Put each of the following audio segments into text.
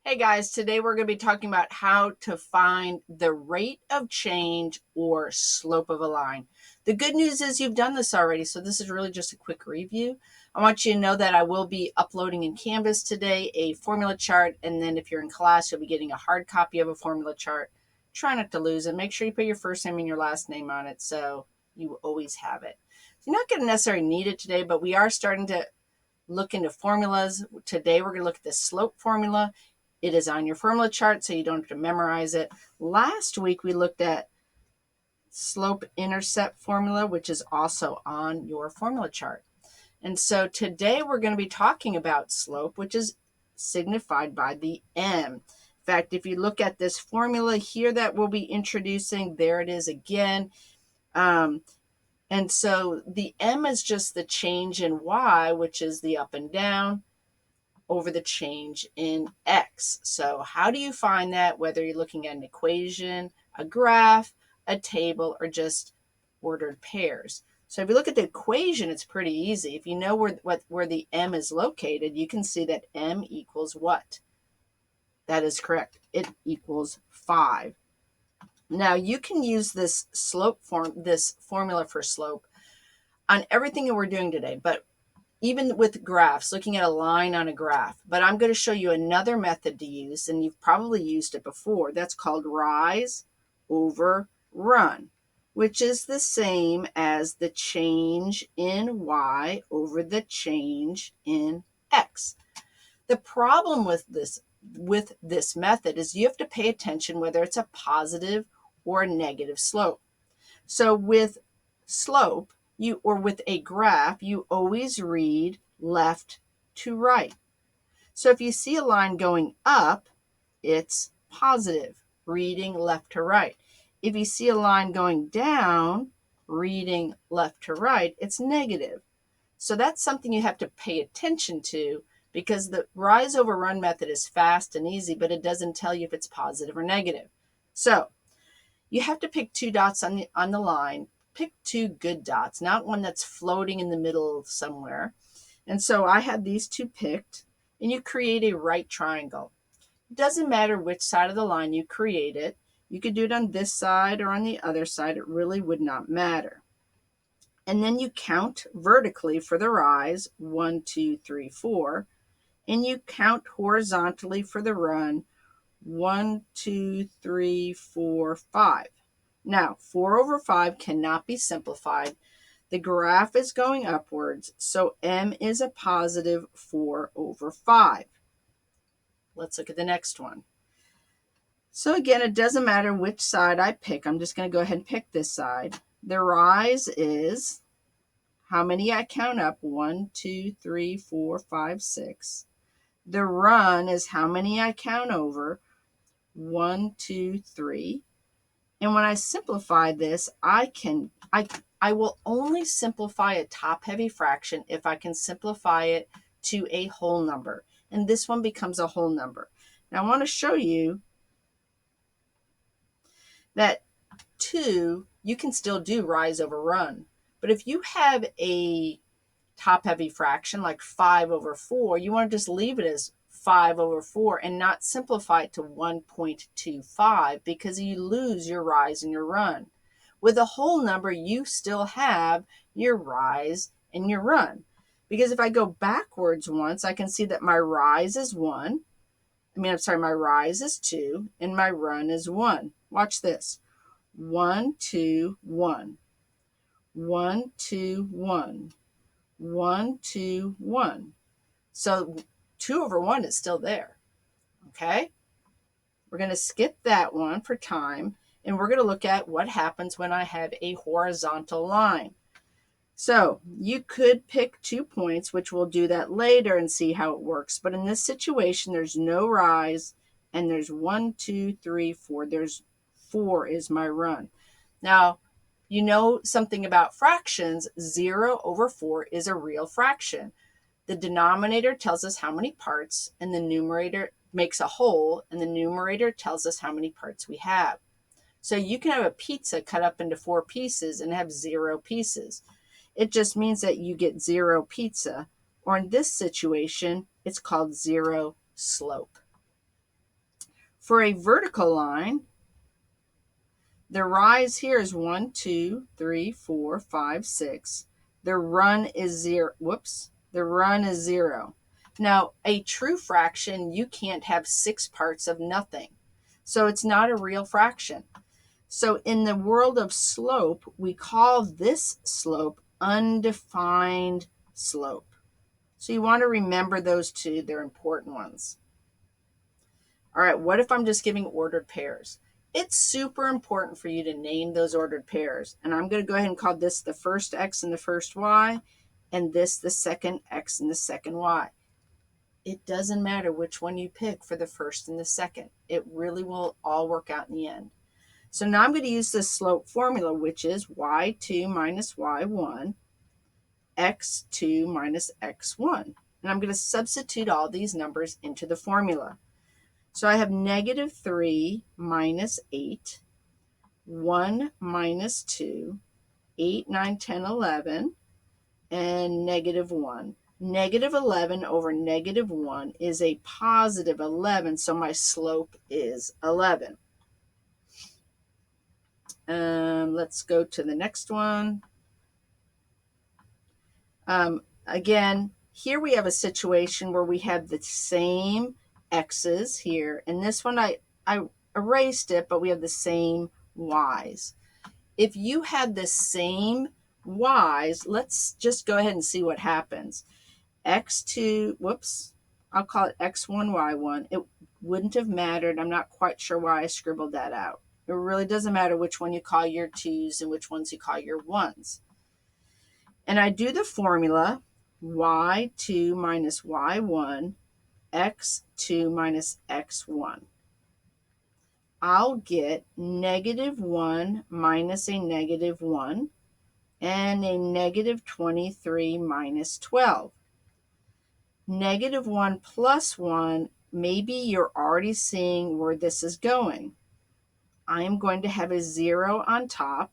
Hey guys, today we're going to be talking about how to find the rate of change or slope of a line. The good news is you've done this already, so this is really just a quick review. I want you to know that I will be uploading in Canvas today a formula chart, and then if you're in class, you'll be getting a hard copy of a formula chart. Try not to lose it. Make sure you put your first name and your last name on it so you always have it. You're not going to necessarily need it today, but we are starting to look into formulas. Today we're going to look at the slope formula. It is on your formula chart, so you don't have to memorize it. Last week we looked at slope intercept formula, which is also on your formula chart. And so today we're going to be talking about slope, which is signified by the m. In fact, if you look at this formula here that we'll be introducing, there it is again. And so the m is just the change in y, which is the up and down, over the change in x. So how do you find that, whether you're looking at an equation, a graph, a table, or just ordered pairs? So if you look at the equation, it's pretty easy. If you know where the m is located, you can see that m equals what? That is correct. It equals 5. Now you can use this formula for slope on everything that we're doing today, but even with graphs, looking at a line on a graph. But I'm going to show you another method to use, and you've probably used it before. That's called rise over run, which is the same as the change in y over the change in x. The problem with this method is you have to pay attention whether it's a positive or a negative slope. So with slope, with a graph, you always read left to right. So if you see a line going up, it's positive, reading left to right. If you see a line going down, reading left to right, it's negative. So that's something you have to pay attention to, because the rise over run method is fast and easy, but it doesn't tell you if it's positive or negative. So you have to pick two dots on the line. Pick two good dots, not one that's floating in the middle somewhere. And so I had these two picked, and you create a right triangle. It doesn't matter which side of the line you create it. You could do it on this side or on the other side. It really would not matter. And then you count vertically for the rise, 1, 2, 3, 4, and you count horizontally for the run, 1, 2, 3, 4, 5. Now, 4 over 5 cannot be simplified. The graph is going upwards, so m is a positive 4 over 5. Let's look at the next one. So again, it doesn't matter which side I pick. I'm just going to go ahead and pick this side. The rise is how many I count up, 1, 2, 3, 4, 5, 6. The run is how many I count over, 1, 2, 3. And when I simplify this, I will only simplify a top-heavy fraction if I can simplify it to a whole number. And this one becomes a whole number. Now I want to show you that 2, you can still do rise over run. But if you have a top-heavy fraction like 5 over 4, you want to just leave it as 5 over 4 and not simplify it to 1.25, because you lose your rise and your run. With a whole number, you still have your rise and your run. Because if I go backwards once, I can see that my rise is 1. My rise is 2 and my run is 1. Watch this. 1, 2, 1. 1, 2, 1. 1, 2, 1. So 2 over 1 is still there. Okay? We're going to skip that one for time, and we're going to look at what happens when I have a horizontal line. So you could pick 2 points, which we'll do that later and see how it works. But in this situation, there's no rise, and there's 1, 2, 3, 4. There's 4 is my run. Now, you know something about fractions. 0 over 4 is a real fraction. The denominator tells us how many parts, and the numerator makes a whole, and the numerator tells us how many parts we have. So you can have a pizza cut up into 4 pieces and have 0 pieces. It just means that you get 0 pizza, or in this situation, it's called 0 slope. For a vertical line, the rise here is 1, 2, 3, 4, 5, 6. The run is 0. Whoops. The run is 0. Now, a true fraction, you can't have 6 parts of nothing. So it's not a real fraction. So in the world of slope, we call this slope undefined slope. So you want to remember those two. They're important ones. All right, what if I'm just giving ordered pairs? It's super important for you to name those ordered pairs. And I'm going to go ahead and call this the first x and the first y, and this the second x and the second y. It doesn't matter which one you pick for the first and the second. It really will all work out in the end. So now I'm going to use this slope formula, which is y2 minus y1, x2 minus x1. And I'm going to substitute all these numbers into the formula. So I have negative 3 minus 8, 1 minus 2, 8, 9, 10, 11, and negative 1. Negative 11 over negative 1 is a positive 11, so my slope is 11. Let's go to the next one. Again, here we have a situation where we have the same x's here, and this one I erased it, but we have the same y's. If you had the same y's, let's just go ahead and see what happens. X2, whoops, I'll call it x1, y1. It wouldn't have mattered. I'm not quite sure why I scribbled that out. It really doesn't matter which one you call your 2's and which ones you call your 1's. And I do the formula y2 minus y1, x2 minus x1. I'll get negative 1 minus a negative 1 and a negative 23 minus 12. Negative 1 plus 1, maybe you're already seeing where this is going. I am going to have a 0 on top,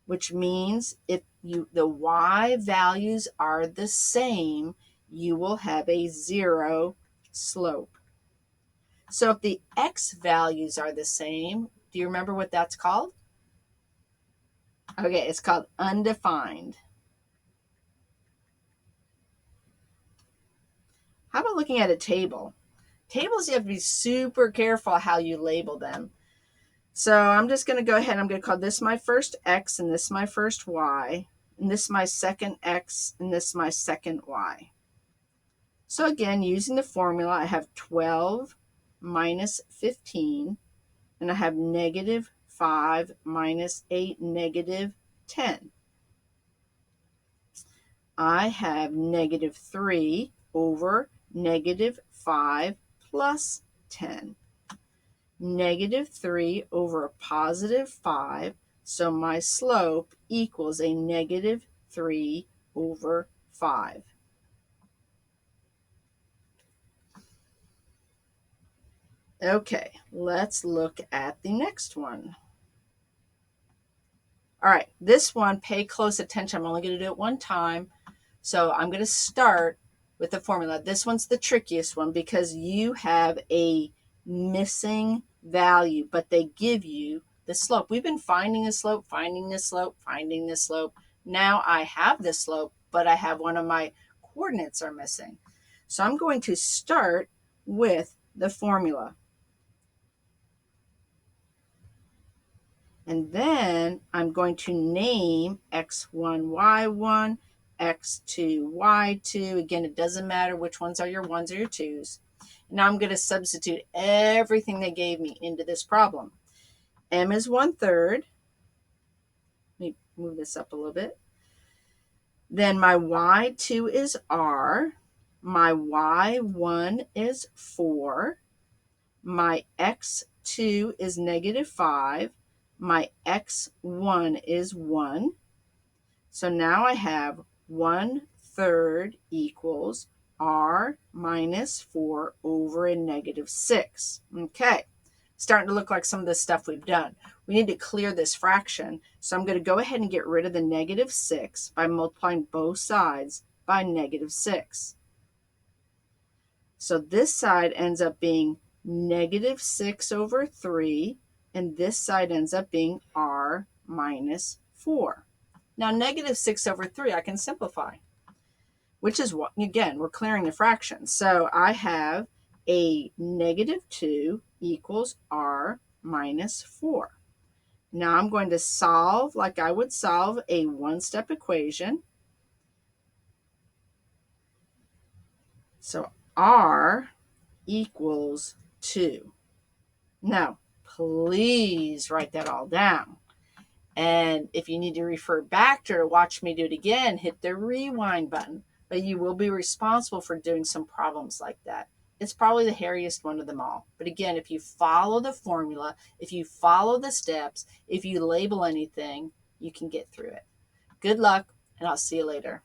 which means if the y values are the same, you will have a 0 slope. So if the x values are the same, do you remember what that's called? Okay, it's called undefined. How about looking at a table? Tables, you have to be super careful how you label them. So I'm just going to go ahead. I'm going to call this my first x and this my first y, and this my second x and this my second y. So again, using the formula, I have 12 minus 15, and I have negative 5 minus 8, negative 10. I have negative 3 over negative 5 plus 10. Negative 3 over a positive 5, so my slope equals a negative 3 over 5. Okay, let's look at the next one. All right, this one, pay close attention. I'm only going to do it one time. So I'm going to start with the formula. This one's the trickiest one because you have a missing value, but they give you the slope. We've been finding a slope, finding this slope, finding this slope. Now I have the slope, but I have one of my coordinates are missing. So I'm going to start with the formula. And then I'm going to name x1, y1, x2, y2. Again, it doesn't matter which ones are your 1's or your 2's. Now I'm going to substitute everything they gave me into this problem. M is 1/3. Let me move this up a little bit. Then my y2 is r. My y1 is 4. My x2 is negative 5. My x1 is 1. So now I have 1/3 equals r minus 4 over a negative 6. Okay, starting to look like some of the stuff we've done. We need to clear this fraction. So I'm going to go ahead and get rid of the negative 6 by multiplying both sides by negative 6. So this side ends up being negative 6 over 3, and this side ends up being r minus 4. Now, negative 6 over 3, I can simplify, which is what, again, we're clearing the fractions. So I have a negative 2 equals r minus 4. Now I'm going to solve like I would solve a one-step equation. So r equals 2. Now, please write that all down. And if you need to refer back to or watch me do it again, hit the rewind button. But you will be responsible for doing some problems like that. It's probably the hairiest one of them all. But again, if you follow the formula, if you follow the steps, if you label anything, you can get through it. Good luck, and I'll see you later.